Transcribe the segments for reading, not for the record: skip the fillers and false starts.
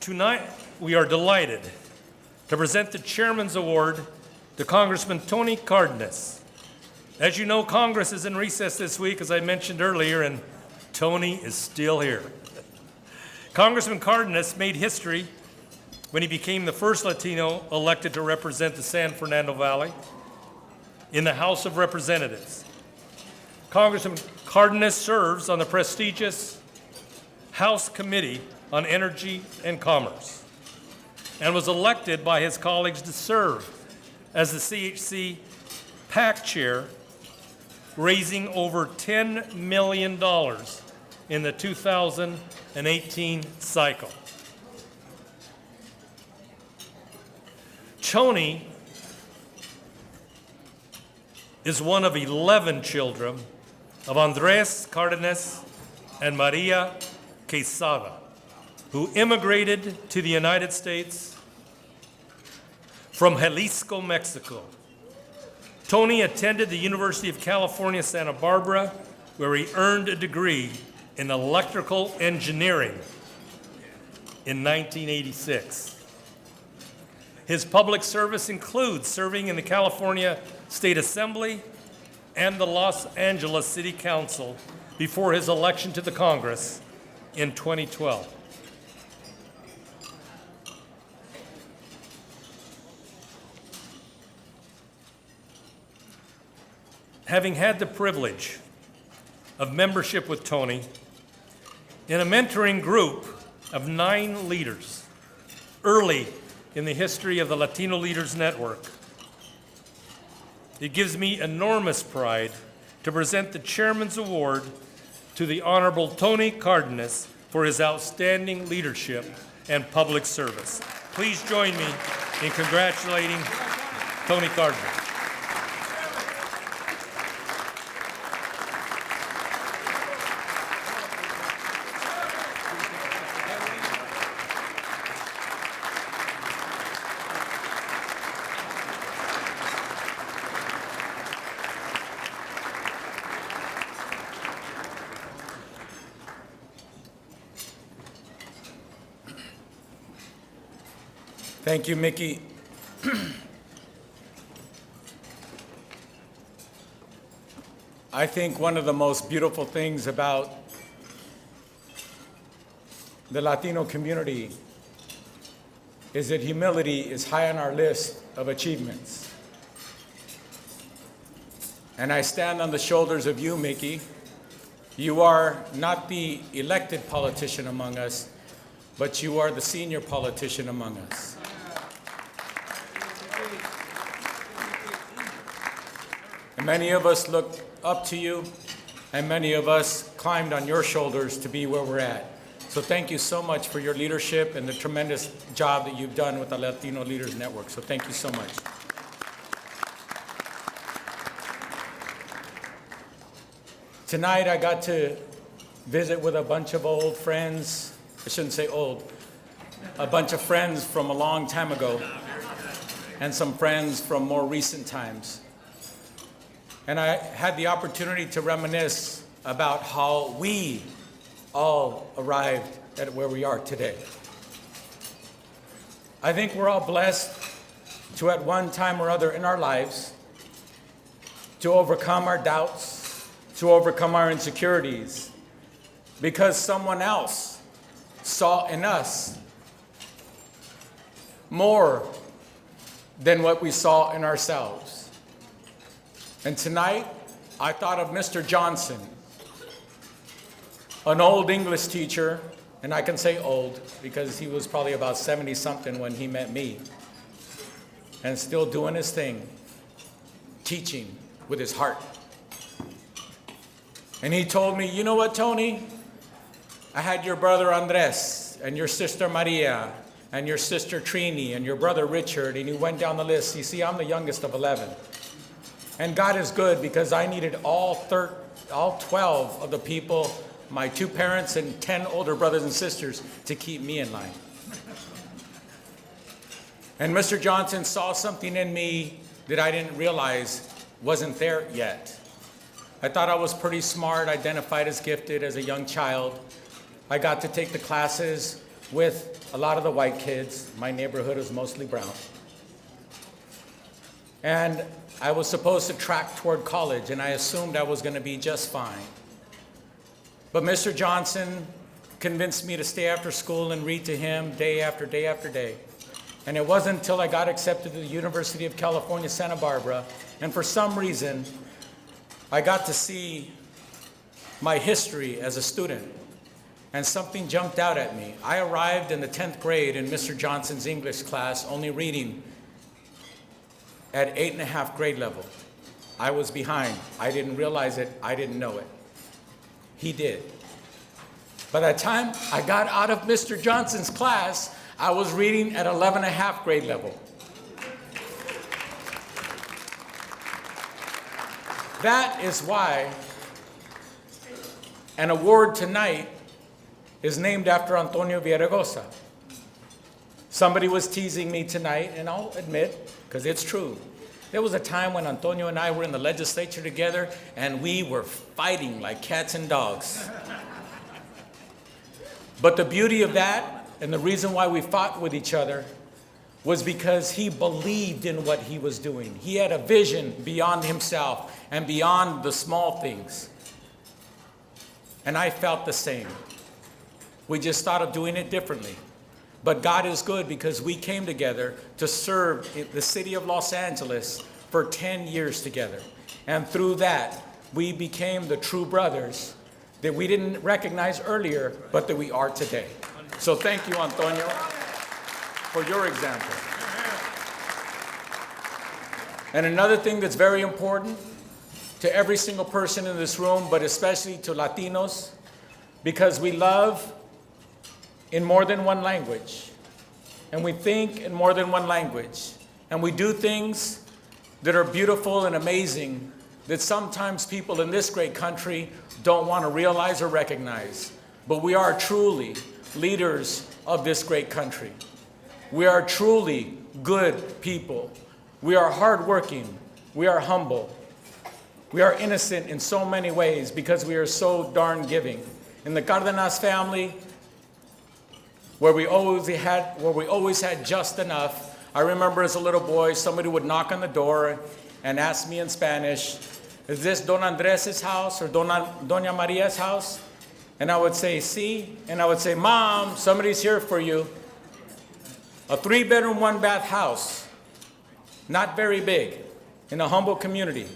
Tonight, we are delighted to present the Chairman's Award to Congressman Tony Cardenas. As you know, Congress is in recess this week, as I mentioned earlier, and Tony is still here. Congressman Cardenas made history when he became the first Latino elected to represent the San Fernando Valley in the House of Representatives. Congressman Cardenas serves on the prestigious House Committee on Energy and Commerce and was elected by his colleagues to serve as the CHC PAC chair, raising over $10 million in the 2018 cycle. Tony is one of 11 children of Andres Cardenas and Maria Quesada, who immigrated to the United States from Jalisco, Mexico. Tony attended the University of California, Santa Barbara, where he earned a degree in electrical engineering in 1986. His public service includes serving in the California State Assembly and the Los Angeles City Council before his election to the Congress in 2012. Having had the privilege of membership with Tony in a mentoring group of 9 leaders early in the history of the Latino Leaders Network, it gives me enormous pride to present the Chairman's Award to the Honorable Tony Cardenas for his outstanding leadership and public service. Please join me in congratulating Tony Cardenas. Thank you, Mickey. I think one of the most beautiful things about the Latino community is that humility is high on our list of achievements. And I stand on the shoulders of you, Mickey. You are not the elected politician among us, but you are the senior politician among us. And many of us look up to you, and many of us climbed on your shoulders to be where we're at. So thank you so much for your leadership and the tremendous job that you've done with the Latino Leaders Network. So thank you so much. Tonight I got to visit with a bunch of old friends. I shouldn't say old. A bunch of friends from a long time ago and some friends from more recent times. And I had the opportunity to reminisce about how we all arrived at where we are today. I think we're all blessed to, at one time or other in our lives, to overcome our doubts, to overcome our insecurities, because someone else saw in us more than what we saw in ourselves. And tonight, I thought of Mr. Johnson, an old English teacher, and I can say old because he was probably about 70-something when he met me, and still doing his thing, teaching with his heart. And he told me, you know what, Tony? I had your brother Andres, and your sister Maria, and your sister Trini, and your brother Richard, and he went down the list. You see, I'm the youngest of 11. And God is good because I needed all 12 of the people, my 2 parents and 10 older brothers and sisters, to keep me in line. And Mr. Johnson saw something in me that I didn't realize wasn't there yet. I thought I was pretty smart, identified as gifted as a young child. I got to take the classes with a lot of the white kids. My neighborhood is mostly brown. And I was supposed to track toward college, and I assumed I was going to be just fine. But Mr. Johnson convinced me to stay after school and read to him day after day after day. And it wasn't until I got accepted to the University of California, Santa Barbara, and for some reason, I got to see my history as a student, and something jumped out at me. I arrived in the 10th grade in Mr. Johnson's English class, only reading at 8.5 grade level. I was behind. I didn't realize it. I didn't know it. He did. By the time I got out of Mr. Johnson's class, I was reading at 11.5 grade level. That is why an award tonight is named after Antonio Villaraigosa. Somebody was teasing me tonight, and I'll admit, because it's true. There was a time when Antonio and I were in the legislature together, and we were fighting like cats and dogs. But the beauty of that, and the reason why we fought with each other, was because he believed in what he was doing. He had a vision beyond himself and beyond the small things. And I felt the same. We just thought of doing it differently. But God is good, because we came together to serve the city of Los Angeles for 10 years together. And through that, we became the true brothers that we didn't recognize earlier, but that we are today. So thank you, Antonio, for your example. And another thing that's very important to every single person in this room, but especially to Latinos, because we love in more than one language, and we think in more than one language, and we do things that are beautiful and amazing that sometimes people in this great country don't want to realize or recognize. But we are truly leaders of this great country. We are truly good people. We are hardworking. We are humble. We are innocent in so many ways because we are so darn giving. In the Cardenas family, where we always had just enough. I remember as a little boy, somebody would knock on the door and ask me in Spanish, "Is this Don Andres' house or Doña Maria's house?" And I would say, "Sí." And I would say, "Mom, somebody's here for you." A 3-bedroom, 1-bath house, not very big, in a humble community.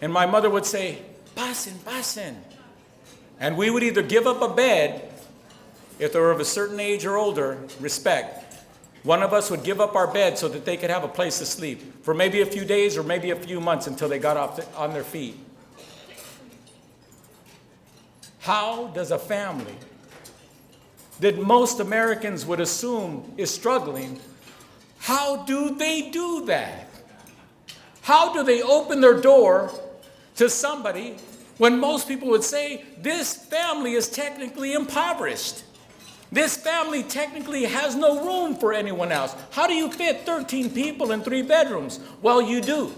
And my mother would say, "Pasen, pasen." And we would either give up a bed, if they were of a certain age or older, respect. One of us would give up our bed so that they could have a place to sleep for maybe a few days or maybe a few months until they got on their feet. How does a family that most Americans would assume is struggling, how do they do that? How do they open their door to somebody when most people would say, this family is technically impoverished? This family technically has no room for anyone else. How do you fit 13 people in 3 bedrooms? Well, you do.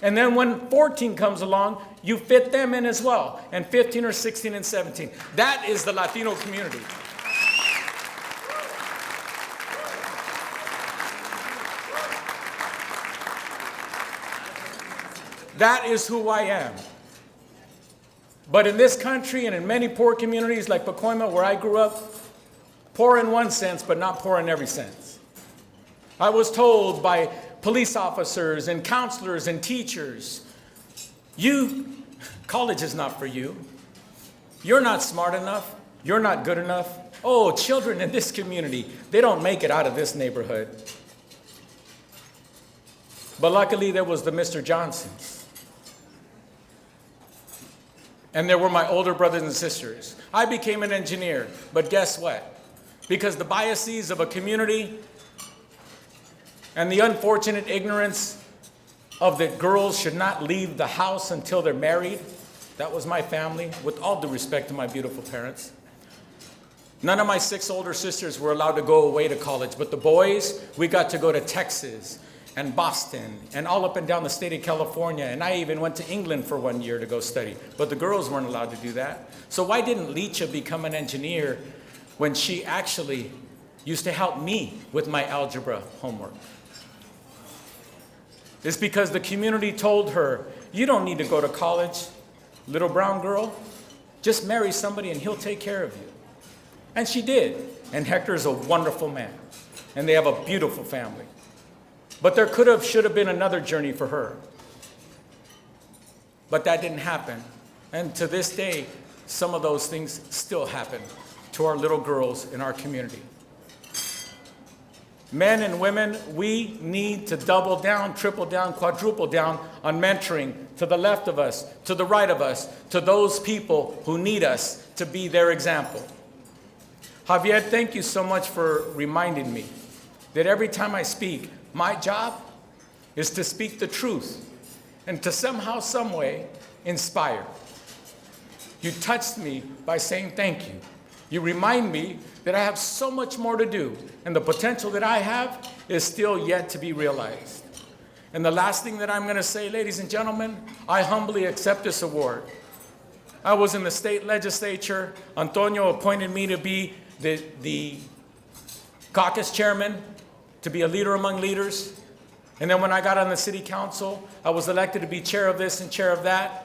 And then when 14 comes along, you fit them in as well. And 15 or 16 and 17. That is the Latino community. That is who I am. But in this country and in many poor communities like Pacoima, where I grew up, poor in one sense, but not poor in every sense. I was told by police officers and counselors and teachers, college is not for you. You're not smart enough. You're not good enough. Oh, children in this community, they don't make it out of this neighborhood. But luckily there was the Mr. Johnsons. And there were my older brothers and sisters. I became an engineer, but guess what? Because the biases of a community and the unfortunate ignorance of that girls should not leave the house until they're married, that was my family, with all due respect to my beautiful parents. None of my 6 older sisters were allowed to go away to college, but the boys, we got to go to Texas and Boston and all up and down the state of California. And I even went to England for 1 year to go study. But the girls weren't allowed to do that. So why didn't Lecha become an engineer when she actually used to help me with my algebra homework? It's because the community told her, you don't need to go to college, little brown girl. Just marry somebody and he'll take care of you. And she did. And Hector is a wonderful man. And they have a beautiful family. But there should have been another journey for her. But that didn't happen. And to this day, some of those things still happen to our little girls in our community. Men and women, we need to double down, triple down, quadruple down on mentoring to the left of us, to the right of us, to those people who need us to be their example. Javier, thank you so much for reminding me that every time I speak, my job is to speak the truth and to somehow, some way, inspire. You touched me by saying thank you. You remind me that I have so much more to do, and the potential that I have is still yet to be realized. And the last thing that I'm going to say, ladies and gentlemen, I humbly accept this award. I was in the state legislature. Antonio appointed me to be the caucus chairman, to be a leader among leaders. And then when I got on the city council, I was elected to be chair of this and chair of that.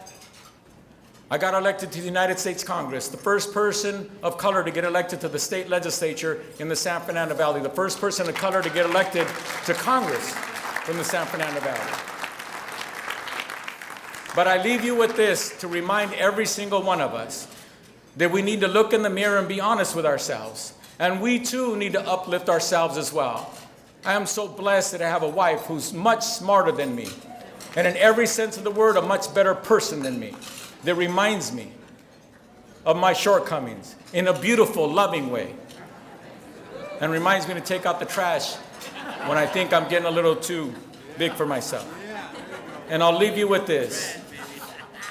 I got elected to the United States Congress, the first person of color to get elected to the state legislature in the San Fernando Valley, the first person of color to get elected to Congress from the San Fernando Valley. But I leave you with this to remind every single one of us that we need to look in the mirror and be honest with ourselves. And we too need to uplift ourselves as well. I am so blessed that I have a wife who's much smarter than me, and in every sense of the word, a much better person than me, that reminds me of my shortcomings in a beautiful, loving way, and reminds me to take out the trash when I think I'm getting a little too big for myself. And I'll leave you with this.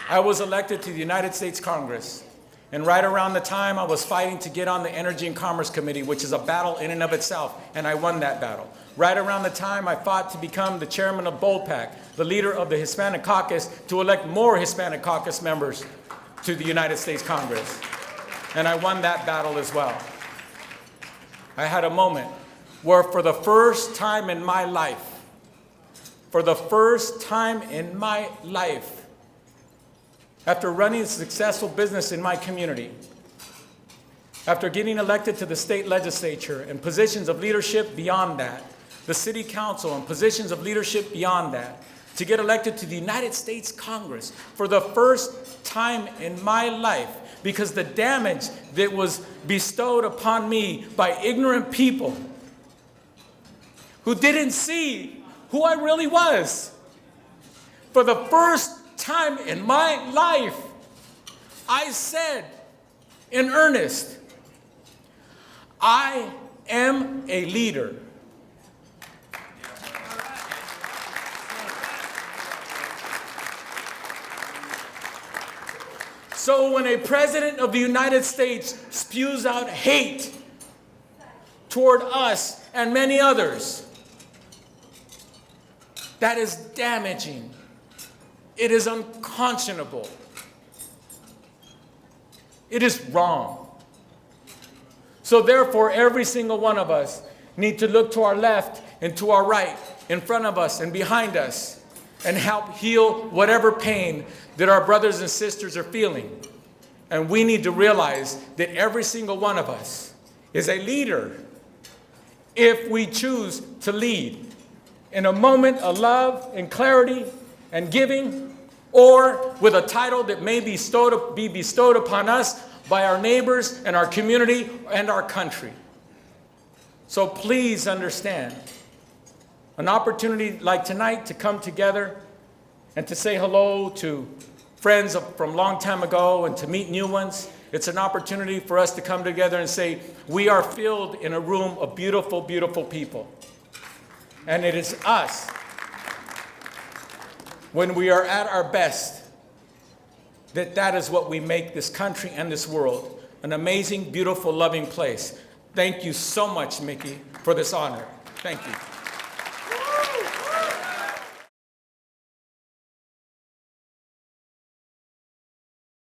I was elected to the United States Congress, and right around the time I was fighting to get on the Energy and Commerce Committee, which is a battle in and of itself, and I won that battle. Right around the time I fought to become the chairman of BOLPAC, the leader of the Hispanic Caucus, to elect more Hispanic Caucus members to the United States Congress. And I won that battle as well. I had a moment where for the first time in my life, after running a successful business in my community, after getting elected to the state legislature and positions of leadership beyond that, the city council and positions of leadership beyond that, to get elected to the United States Congress for the first time in my life, because the damage that was bestowed upon me by ignorant people who didn't see who I really was. For the first time in my life, I said in earnest, I am a leader. So when a president of the United States spews out hate toward us and many others, that is damaging. It is unconscionable. It is wrong. So therefore, every single one of us need to look to our left and to our right, in front of us and behind us, and help heal whatever pain that our brothers and sisters are feeling. And we need to realize that every single one of us is a leader if we choose to lead in a moment of love and clarity and giving, or with a title that may be bestowed upon us by our neighbors and our community and our country. So please understand, an opportunity like tonight to come together and to say hello to friends from long time ago and to meet new ones, it's an opportunity for us to come together and say, we are filled in a room of beautiful, beautiful people. And it is us, when we are at our best, that is what we make this country and this world an amazing, beautiful, loving place. Thank you so much, Mickey, for this honor. Thank you.